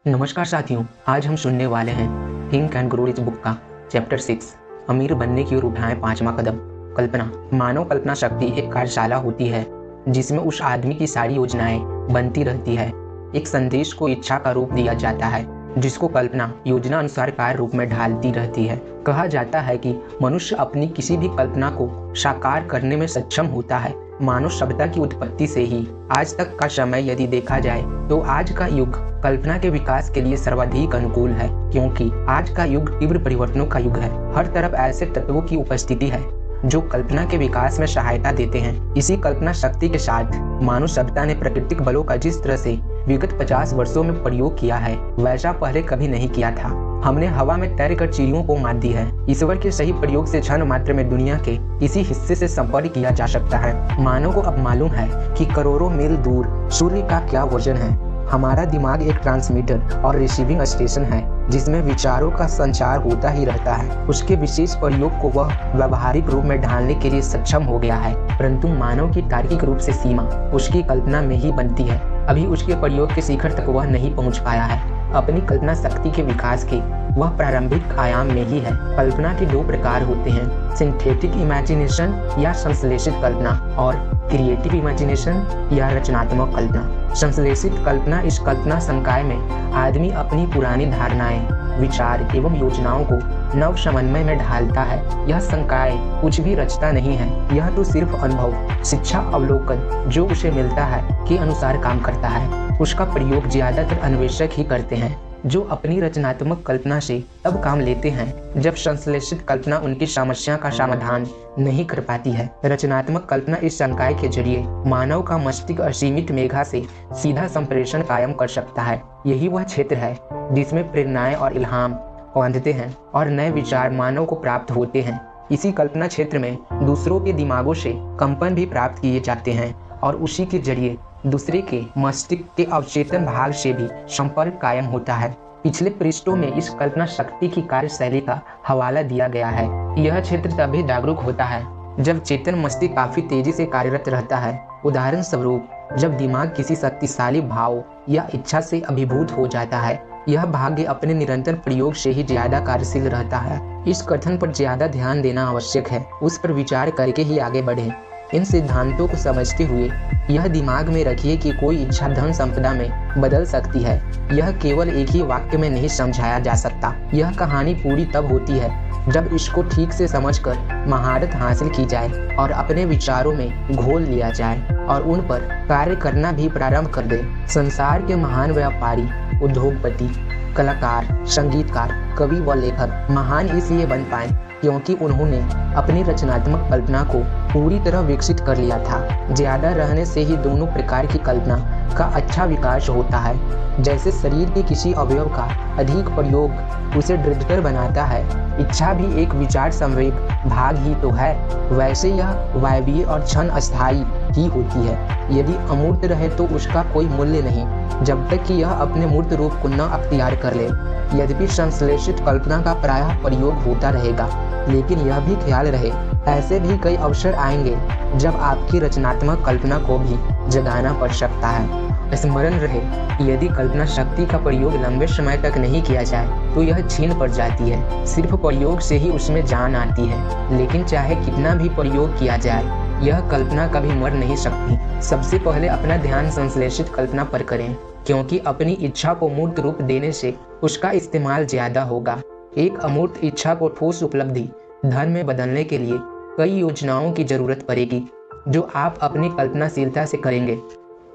नमस्कार साथियों, आज हम सुनने वाले हैं think and grow rich book का चैप्टर 6 अमीर बनने की ओर उठाएं 5वां कदम। कल्पना। मानव कल्पना शक्ति एक कार्यशाला होती है जिसमें उस आदमी की सारी योजनाएं बनती रहती है। एक संदेश को इच्छा का रूप दिया जाता है जिसको कल्पना योजना अनुसार कार्य रूप में ढालती रहती है। कहा जाता है कि मनुष्य अपनी किसी भी कल्पना को साकार करने में सक्षम होता है। मानव सभ्यता की उत्पत्ति से ही आज तक का समय यदि देखा जाए तो आज का युग कल्पना के विकास के लिए सर्वाधिक अनुकूल है, क्योंकि आज का युग तीव्र परिवर्तनों का युग है। हर तरफ ऐसे तत्वों की उपस्थिति है जो कल्पना के विकास में सहायता देते हैं। इसी कल्पना शक्ति के साथ मानव सभ्यता ने प्राकृतिक बलों का जिस तरह से विगत 50 वर्षों में प्रयोग किया है वैसा पहले कभी नहीं किया था। हमने हवा में तैरकर चिड़ियों को मात दी है। ईश्वर के सही प्रयोग से क्षण मात्र में दुनिया के किसी हिस्से से संपर्क किया जा सकता है। मानव को अब मालूम है कि करोड़ों मील दूर सूर्य का क्या वजन है। हमारा दिमाग एक ट्रांसमीटर और रिसीविंग स्टेशन है जिसमें विचारों का संचार होता ही रहता है। उसके विशेष प्रयोग को वह व्यवहारिक रूप में ढालने के लिए सक्षम हो गया है, परंतु मानव की तार्किक रूप से सीमा उसकी कल्पना में ही बनती है। अभी उसके प्रयोग के शिखर तक वह नहीं पहुंच पाया है। अपनी कल्पना शक्ति के विकास के वह प्रारंभिक आयाम में ही है। कल्पना के 2 प्रकार होते हैं, सिंथेटिक इमेजिनेशन या संश्लेषित कल्पना और क्रिएटिव इमेजिनेशन या रचनात्मक कल्पना। संश्लेषित कल्पना इस कल्पना संकाय में आदमी अपनी पुरानी धारणाएं, विचार एवं योजनाओं को नव समन्वय में ढालता है। यह संकाय कुछ भी रचता नहीं है, यह तो सिर्फ अनुभव, शिक्षा, अवलोकन जो उसे मिलता है के अनुसार काम करता है। उसका प्रयोग ज्यादातर अन्वेषक ही करते हैं जो अपनी रचनात्मक कल्पना से तब काम लेते हैं जब संश्लेषित कल्पना उनकी समस्या का समाधान नहीं कर पाती है। रचनात्मक कल्पना इस संकाय के जरिए मानव का मस्तिष्क असीमित मेघा से सीधा संप्रेषण कायम कर सकता है। यही वह क्षेत्र है जिसमें प्रेरणाएं और इल्हाम पनपते हैं और नए विचार मानव को प्राप्त होते हैं। इसी कल्पना क्षेत्र में दूसरों के दिमागों से कंपन भी प्राप्त किए जाते हैं और उसी के जरिए दूसरे के मस्तिष्क के अवचेतन भाग से भी संपर्क कायम होता है। पिछले पृष्ठों में इस कल्पना शक्ति की कार्यशैली का हवाला दिया गया है। यह क्षेत्र तभी जागरूक होता है जब चेतन मस्तिष्क काफी तेजी से कार्यरत रहता है। उदाहरण स्वरूप, जब दिमाग किसी शक्तिशाली भाव या इच्छा से अभिभूत हो जाता है, यह भाग्य अपने निरंतर प्रयोग से ही ज्यादा कार्यशील रहता है। इस कथन पर ज्यादा ध्यान देना आवश्यक है, उस पर विचार करके ही आगे बढ़े। इन सिद्धांतों को समझते हुए यह दिमाग में रखिए कि कोई इच्छा धन संपदा में बदल सकती है। यह केवल एक ही वाक्य में नहीं समझाया जा सकता। यह कहानी पूरी तब होती है जब इसको ठीक से समझकर महारत हासिल की जाए और अपने विचारों में घोल लिया जाए और उन पर कार्य करना भी प्रारंभ कर दे। संसार के महान व्यापारी, उद्योगपति, कलाकार, संगीतकार, कवि व लेखक महान इसलिए बन पाए क्योंकि उन्होंने अपनी रचनात्मक कल्पना को पूरी तरह विकसित कर लिया था। ज्यादा रहने से ही दोनों प्रकार की कल्पना का अच्छा विकास होता है। जैसे शरीर के किसी अवयव का अधिक प्रयोग उसे दृढ़तर बनाता है, इच्छा भी एक विचार संवेग भाग ही तो है, वैसे यह वायवीय और क्षण अस्थायी ही होती है। यदि अमूर्त रहे तो उसका कोई मूल्य नहीं जब तक कि यह अपने मूर्त रूप को न अख्तियार कर ले। यद्यपि संश्लेषित कल्पना का प्रायः प्रयोग होता रहेगा, लेकिन यह भी ख्याल रहे ऐसे भी कई अवसर आएंगे जब आपकी रचनात्मक कल्पना को भी जगाना पड़ सकता है। स्मरण रहे, यदि कल्पना शक्ति का प्रयोग लंबे समय तक नहीं किया जाए तो यह छीन पड़ जाती है। सिर्फ प्रयोग से ही उसमें जान आती है, लेकिन चाहे कितना भी प्रयोग किया जाए यह कल्पना कभी मर नहीं सकती। सबसे पहले अपना ध्यान संश्लेषित कल्पना पर करें, क्योंकि अपनी इच्छा को मूर्त रूप देने से उसका इस्तेमाल ज्यादा होगा। एक अमूर्त इच्छा को ठोस उपलब्धि धन में बदलने के लिए कई योजनाओं की जरूरत पड़ेगी जो आप अपनी कल्पनाशीलता से करेंगे।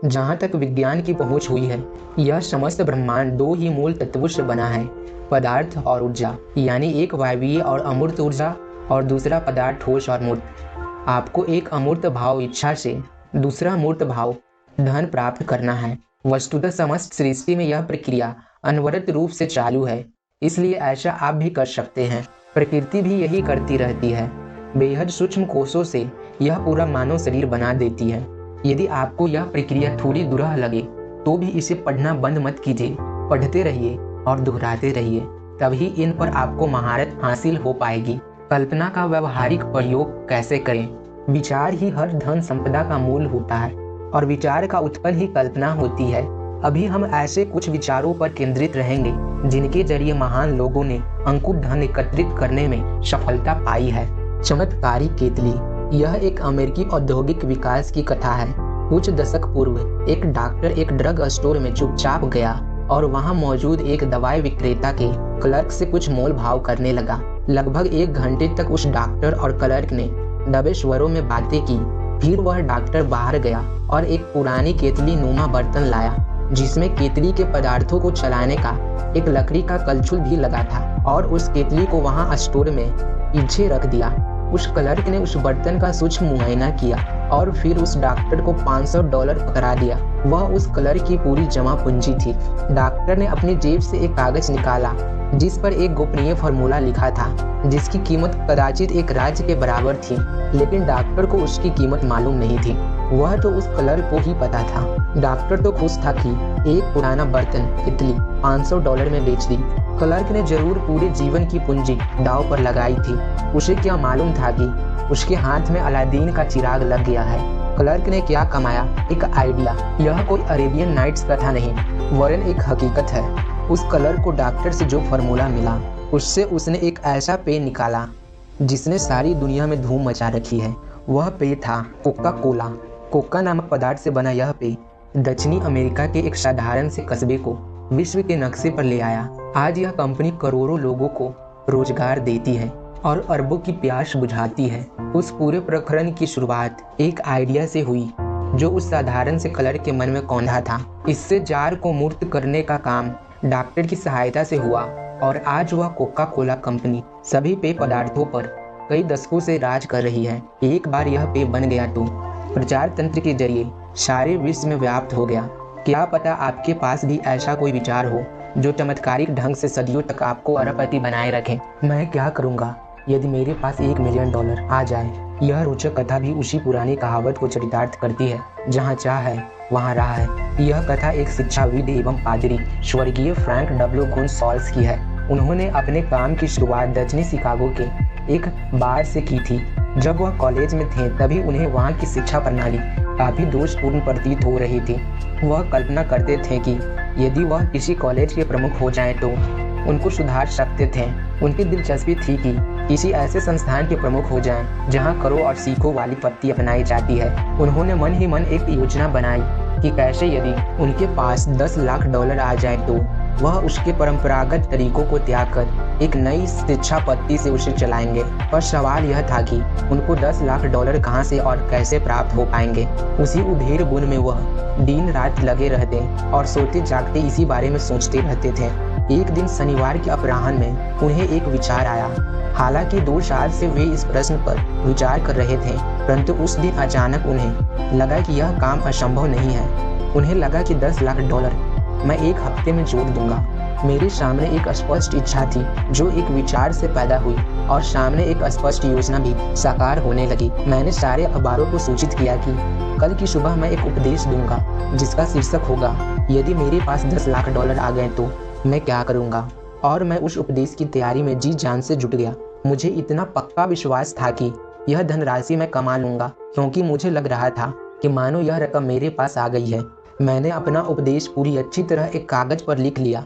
जहाँ तक विज्ञान की पहुँच हुई है, यह समस्त ब्रह्मांड 2 ही मूल तत्वों से बना है, पदार्थ और ऊर्जा, यानी एक वायवीय और अमूर्त ऊर्जा और दूसरा पदार्थ ठोस और मूर्त। आपको एक अमूर्त भाव इच्छा से दूसरा मूर्त भाव धन प्राप्त करना है। वस्तुतः समस्त सृष्टि में यह प्रक्रिया अनवरत रूप से चालू है, इसलिए ऐसा आप भी कर सकते हैं। प्रकृति भी यही करती रहती है। बेहद सूक्ष्म कोशों से यह पूरा मानव शरीर बना देती है। यदि आपको यह प्रक्रिया थोड़ी दुरह लगे तो भी इसे पढ़ना बंद मत कीजिए, पढ़ते रहिए और दोहराते रहिए, तभी इन पर आपको महारत हासिल हो पाएगी। कल्पना का व्यवहारिक प्रयोग कैसे करें? विचार ही हर धन संपदा का मूल होता है और विचार का उत्पन्न ही कल्पना होती है। अभी हम ऐसे कुछ विचारों पर केंद्रित रहेंगे जिनके जरिए महान लोगों ने अंकुर धन एकत्रित करने में सफलता पाई है। चमत्कारी केतली। यह एक अमेरिकी औद्योगिक विकास की कथा है। कुछ दशक पूर्व एक डॉक्टर एक ड्रग स्टोर में चुपचाप गया और वहां मौजूद एक दवाई विक्रेता के क्लर्क से कुछ मोल भाव करने लगा। लगभग 1 घंटे तक उस डॉक्टर और क्लर्क ने दबे स्वरों में बातें की। फिर वह डॉक्टर बाहर गया और एक पुरानी केतली नुमा बर्तन लाया जिसमें केतली के पदार्थों को चलाने का एक लकड़ी का कलछुल भी लगा था, और उस केतली को वहां स्टोर में पीछे रख दिया। उस क्लर्क ने उस बर्तन का सूक्ष्म मुआयना किया और फिर उस डॉक्टर को $500 पकड़ा दिया। वह उस क्लर्क की पूरी जमा पूंजी थी। डॉक्टर ने अपनी जेब से एक कागज निकाला जिस पर एक गोपनीय फार्मूला लिखा था जिसकी कीमत कदाचित एक राज्य के बराबर थी, लेकिन डॉक्टर को उसकी कीमत मालूम नहीं थी। वह तो उस क्लर्क को ही पता था। डॉक्टर तो खुश था कि एक पुराना बर्तन केतली $500 में बेच दी। क्लर्क ने जरूर पूरे जीवन की पूंजी दांव पर लगाई थी। उसे क्या मालूम था कि उसके हाथ में अलादीन का चिराग लग गया है। क्लर्क ने क्या कमाया? एक आइडिया। यह कोई अरेबियन नाइट्स कथा नहीं, वरन एक हकीकत है। उस क्लर्क को डॉक्टर से जो फार्मूला मिला उससे उसने एक ऐसा पेय निकाला जिसने सारी दुनिया में धूम मचा रखी है। वह पेय था कोका कोला। कोका नामक पदार्थ से बना यह पेय दक्षिणी अमेरिका के एक साधारण से कस्बे को विश्व के नक्शे पर ले आया। आज यह कंपनी करोड़ों लोगों को रोजगार देती है और अरबों की प्यास बुझाती है। उस पूरे प्रकरण की शुरुआत एक आइडिया से हुई जो उस साधारण से क्लर्क के मन में कौंधा था। इससे जार को मूर्त करने का काम डॉक्टर की सहायता से हुआ और आज वह कोका कोला कंपनी सभी पेय पदार्थों पर कई दशकों से राज कर रही है। एक बार यह पेय बन गया तो प्रचार तंत्र के जरिए सारे विश्व में व्याप्त हो गया। क्या पता आपके पास भी ऐसा कोई विचार हो जो चमत्कारिक ढंग से सदियों तक आपको अरबपति बनाए रखे। मैं क्या करूँगा यदि मेरे पास $1 मिलियन आ जाए। यह रोचक कथा भी उसी पुरानी कहावत को चरितार्थ करती है, जहाँ चाह है वहाँ राह है। यह कथा एक शिक्षाविद एवं पादरी स्वर्गीय फ्रैंक डब्ल्यू गोन्साल्स की है। उन्होंने अपने काम की शुरुआत दक्षिणी शिकागो के एक बार से की थी। जब वह कॉलेज में थे तभी उन्हें वहाँ की शिक्षा प्रणाली काफ़ी दोषपूर्ण प्रतीत हो रही थी। वह कल्पना करते थे कि यदि वह किसी कॉलेज के प्रमुख हो जाएं तो उनको सुधार सकते थे। उनकी दिलचस्पी थी कि किसी ऐसे संस्थान के प्रमुख हो जाएं जहां करो और सीखो वाली पद्धति अपनाई जाती है। उन्होंने मन ही मन एक योजना बनाई कि कैसे यदि उनके पास $10 लाख आ जाए तो वह उसके परंपरागत तरीकों को त्याग कर एक नई शिक्षा पद्धति से उसे चलाएंगे। पर सवाल यह था कि उनको $10 लाख कहाँ से और कैसे प्राप्त हो पाएंगे। उसी उधेड़ बुन में वह दिन रात लगे रहते और सोते जागते इसी बारे में सोचते रहते थे। एक दिन शनिवार के अपराह्न में उन्हें एक विचार आया। हालांकि 2 साल से वे इस प्रश्न पर विचार कर रहे थे, परंतु उस दिन अचानक उन्हें लगा कि यह काम असंभव नहीं है। उन्हें लगा कि $10 लाख मैं 1 हफ्ते में जोड़ दूंगा। मेरे सामने एक स्पष्ट इच्छा थी जो एक विचार से पैदा हुई और सामने एक स्पष्ट योजना भी साकार होने लगी। मैंने सारे अखबारों को सूचित किया कि कल की सुबह मैं एक उपदेश दूंगा जिसका शीर्षक होगा यदि मेरे पास $10 लाख आ गए तो मैं क्या करूंगा। और मैं उस उपदेश की तैयारी में जी जान से जुट गया। मुझे इतना पक्का विश्वास था कि यह धनराशि मैं कमा लूंगा, क्योंकि मुझे लग रहा था कि मानो यह रकम मेरे पास आ गई है। मैंने अपना उपदेश पूरी अच्छी तरह एक कागज पर लिख लिया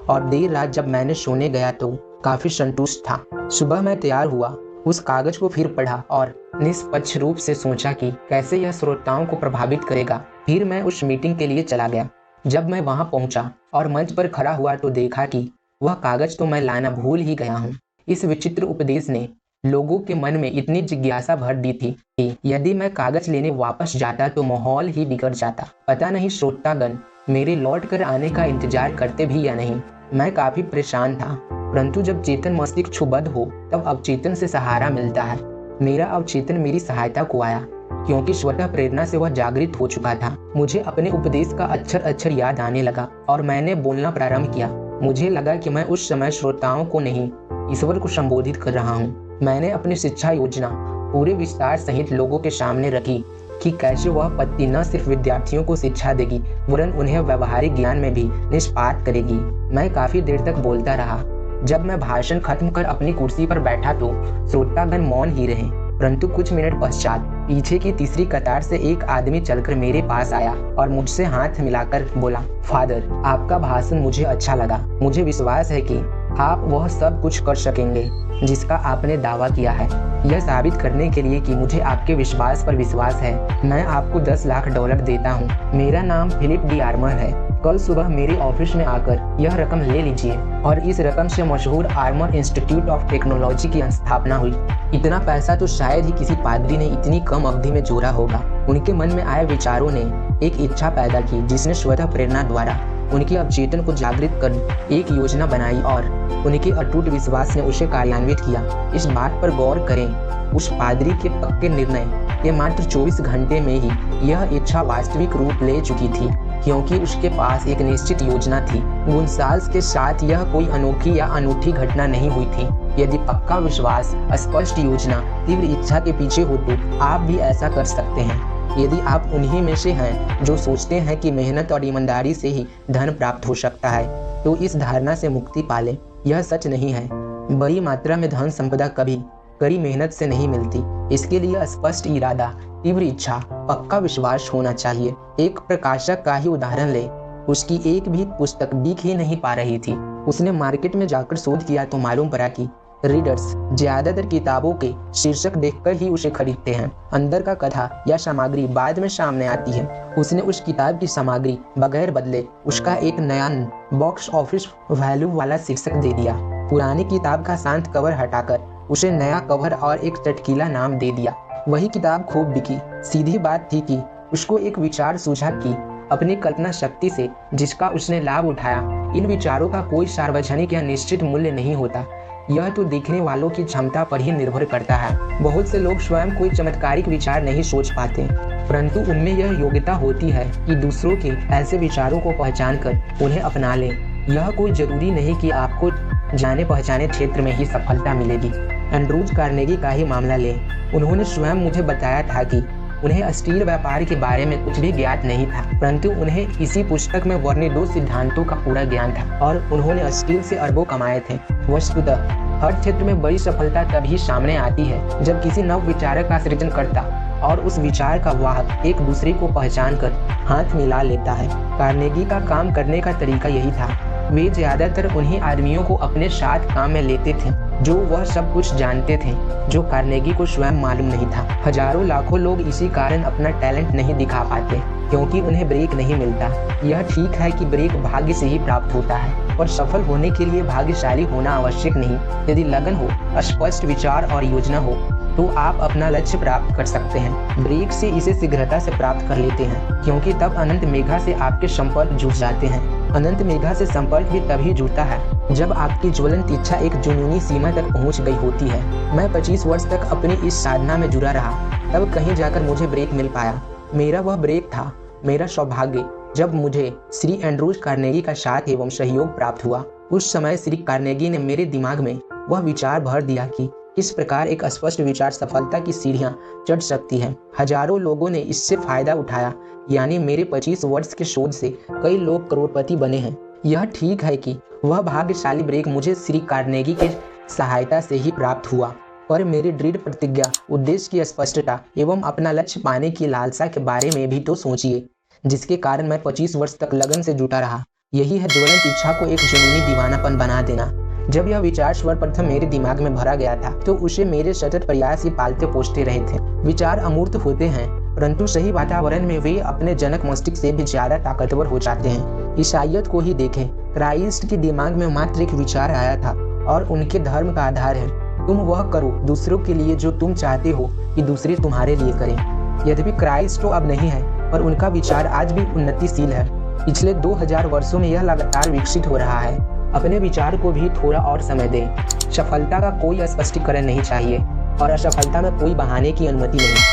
और देर रात जब मैंने सोने गया तो काफी संतुष्ट था। सुबह मैं तैयार हुआ, उस कागज को फिर पढ़ा और निष्पक्ष रूप से सोचा कि कैसे यह श्रोताओं को प्रभावित करेगा। फिर मैं उस मीटिंग के लिए चला गया। जब मैं वहां पहुंचा और मंच पर खड़ा हुआ तो देखा कि वह कागज तो मैं लाना भूल ही गया हूँ। इस विचित्र उपदेश ने लोगों के मन में इतनी जिज्ञासा भर दी थी कि यदि मैं कागज लेने वापस जाता तो माहौल ही बिगड़ जाता। पता नहीं श्रोतागण मेरे लौट कर आने का इंतजार करते भी या नहीं। मैं काफी परेशान था, परंतु जब चेतन मस्तिष्क क्षुब्ध हो तब अवचेतन से सहारा मिलता है। मेरा अवचेतन मेरी सहायता को आया, क्योंकि स्वतः प्रेरणा से वह जागृत हो चुका था। मुझे अपने उपदेश का अक्षर अक्षर याद आने लगा और मैंने बोलना प्रारंभ किया। मुझे लगा कि मैं उस समय श्रोताओं को नहीं, ईश्वर को संबोधित कर रहा हूँ। मैंने अपनी शिक्षा योजना पूरे विस्तार सहित लोगों के सामने रखी कि कैसे वह पद्धति न सिर्फ विद्यार्थियों को शिक्षा देगी वरन उन्हें व्यवहारिक ज्ञान में भी निष्पात करेगी। मैं काफी देर तक बोलता रहा। जब मैं भाषण खत्म कर अपनी कुर्सी पर बैठा तो श्रोतागण मौन ही रहे। परंतु कुछ मिनट पश्चात पीछे की तीसरी कतार से एक आदमी चलकर मेरे पास आया और मुझसे हाथ मिलाकर बोला, फादर, आपका भाषण मुझे अच्छा लगा। मुझे विश्वास है कि आप वह सब कुछ कर सकेंगे जिसका आपने दावा किया है। यह साबित करने के लिए कि मुझे आपके विश्वास पर विश्वास है, मैं आपको $10 लाख देता हूँ। मेरा नाम फिलिप डी आर्मर है। कल सुबह मेरे ऑफिस में आकर यह रकम ले लीजिए और इस रकम से मशहूर आर्मर इंस्टीट्यूट ऑफ टेक्नोलॉजी की स्थापना हुई। इतना पैसा तो शायद ही किसी पादरी ने इतनी कम अवधि में जोड़ा होगा। उनके मन में आए विचारों ने एक इच्छा पैदा की जिसने स्वतः प्रेरणा द्वारा उनके अवचेतन को जागृत कर एक योजना बनाई और उनके अटूट विश्वास ने उसे कार्यान्वित किया। इस बात पर गौर करें, उस पादरी के पक्के निर्णय के मात्र 24 घंटे में ही यह इच्छा वास्तविक रूप ले चुकी थी, क्योंकि उसके पास एक निश्चित योजना थी। गुनसाल्स के साथ यह कोई अनोखी या अनूठी घटना नहीं हुई थी। यदि पक्का विश्वास, स्पष्ट योजना, तीव्र इच्छा के पीछे हो तो आप भी ऐसा कर सकते हैं। यदि आप उन्हीं में से हैं जो सोचते हैं कि मेहनत और ईमानदारी से ही धन प्राप्त हो सकता है, तो इस धारणा से मुक्ति पालें। यह सच नहीं है। बड़ी मात्रा में धन संपदा कभी कड़ी मेहनत से नहीं मिलती। इसके लिए स्पष्ट इरादा, तीव्र इच्छा, पक्का विश्वास होना चाहिए। एक प्रकाशक का ही उदाहरण ले। उसकी एक भी पुस्तक बिक ही नहीं पा रही थी। उसने मार्केट में जाकर शोध किया तो मालूम पड़ा कि रीडर्स ज्यादातर किताबों के शीर्षक देखकर ही उसे खरीदते हैं। अंदर का कथा या सामग्री बाद में सामने आती है। उसने उस किताब की सामग्री बगैर बदले उसका एक नया बॉक्स ऑफिस वैल्यू वाला शीर्षक दे दिया। पुरानी किताब का शांत कवर हटाकर उसे नया कवर और एक चटकीला नाम दे दिया। वही किताब खूब बिकी। सीधी बात थी कि उसको एक विचार सूझा कि अपनी कल्पना शक्ति से जिसका उसने लाभ उठाया, इन विचारों का कोई सार्वजनिक या निश्चित मूल्य नहीं होता। यह तो देखने वालों की क्षमता पर ही निर्भर करता है। बहुत से लोग स्वयं कोई चमत्कारिक विचार नहीं सोच पाते, परंतु उनमें यह योग्यता होती है कि दूसरों के ऐसे विचारों को पहचान कर उन्हें अपना लें। यह कोई जरूरी नहीं कि आपको जाने पहचाने क्षेत्र में ही सफलता मिलेगी। एंड्रूज कार्नेगी का ही मामला लें। उन्होंने स्वयं मुझे बताया था कि उन्हें स्टील व्यापार के बारे में कुछ भी ज्ञात नहीं था, परंतु उन्हें इसी पुस्तक में वर्णित 2 सिद्धांतों का पूरा ज्ञान था और उन्होंने स्टील से अरबों कमाए थे। वस्तुतः हर क्षेत्र में बड़ी सफलता तभी सामने आती है जब किसी नव विचारक का सृजन करता और उस विचार का वाहक एक दूसरे को पहचान कर हाथ मिला लेता है। कार्नेगी का काम करने का तरीका यही था। वे ज्यादातर उन्हीं आदमियों को अपने साथ काम में लेते थे जो वह सब कुछ जानते थे, जो कार्नेगी को स्वयं मालूम नहीं था। हजारों लाखों लोग इसी कारण अपना टैलेंट नहीं दिखा पाते, क्योंकि उन्हें ब्रेक नहीं मिलता। यह ठीक है कि ब्रेक भाग्य से ही प्राप्त होता है, पर सफल होने के लिए भाग्यशाली होना आवश्यक नहीं। यदि लगन हो, स्पष्ट विचार और योजना हो, तो आप अपना लक्ष्य प्राप्त कर सकते हैं। ब्रेक से इसे शीघ्रता से प्राप्त कर लेते हैं, क्योंकि तब अनंत मेघा से आपके संपर्क जुड़ जाते हैं। अनंत मेघा से संपर्क भी तभी जुड़ता है जब आपकी ज्वलंत इच्छा एक जुनूनी सीमा तक पहुंच गई होती है। मैं 25 वर्ष तक अपनी इस साधना में जुड़ा रहा, तब कहीं जाकर मुझे ब्रेक मिल पाया। मेरा वह ब्रेक था मेरा सौभाग्य जब मुझे श्री एंड्रूज कार्नेगी का साथ एवं सहयोग प्राप्त हुआ। उस समय श्री कार्नेगी ने मेरे दिमाग में वह विचार भर दिया कि किस प्रकार एक स्पष्ट विचार सफलता की सीढ़ियां चढ़ सकती है। हजारों लोगों ने इससे फायदा उठाया, यानी मेरे 25 वर्ष के शोध से कई लोग करोड़पति बने हैं। यह ठीक है कि वह भाग्यशाली ब्रेक मुझे श्री कार्नेगी की सहायता से ही प्राप्त हुआ, पर मेरी दृढ़ प्रतिज्ञा, उद्देश्य की स्पष्टता एवं अपना लक्ष्य पाने की लालसा के बारे में भी तो सोचिए, जिसके कारण मैं 25 वर्ष तक लगन से जुटा रहा। यही है ज्वलंत इच्छा को एक जुनूनी दीवानापन बना देना। जब यह विचार सर्वप्रथम मेरे दिमाग में भरा गया था, तो उसे मेरे सतत प्रयास ही पालते पोषते रहे थे। विचार अमूर्त होते हैं, परंतु सही वातावरण में वे अपने जनक मस्तिष्क से भी ज्यादा ताकतवर हो जाते हैं। ईसाइयत को ही देखें। क्राइस्ट के दिमाग में मात्र एक विचार आया था और उनके धर्म का आधार है, तुम वह करो दूसरों के लिए जो तुम चाहते हो कि दूसरे तुम्हारे लिए करें। यद्यपि क्राइस्ट तो अब नहीं है, पर उनका विचार आज भी उन्नतिशील है। पिछले 2000 वर्षों में यह लगातार विकसित हो रहा है। अपने विचार को भी थोड़ा और समय दें। सफलता का कोई स्पष्टीकरण नहीं चाहिए और असफलता में कोई बहाने की अनुमति नहीं।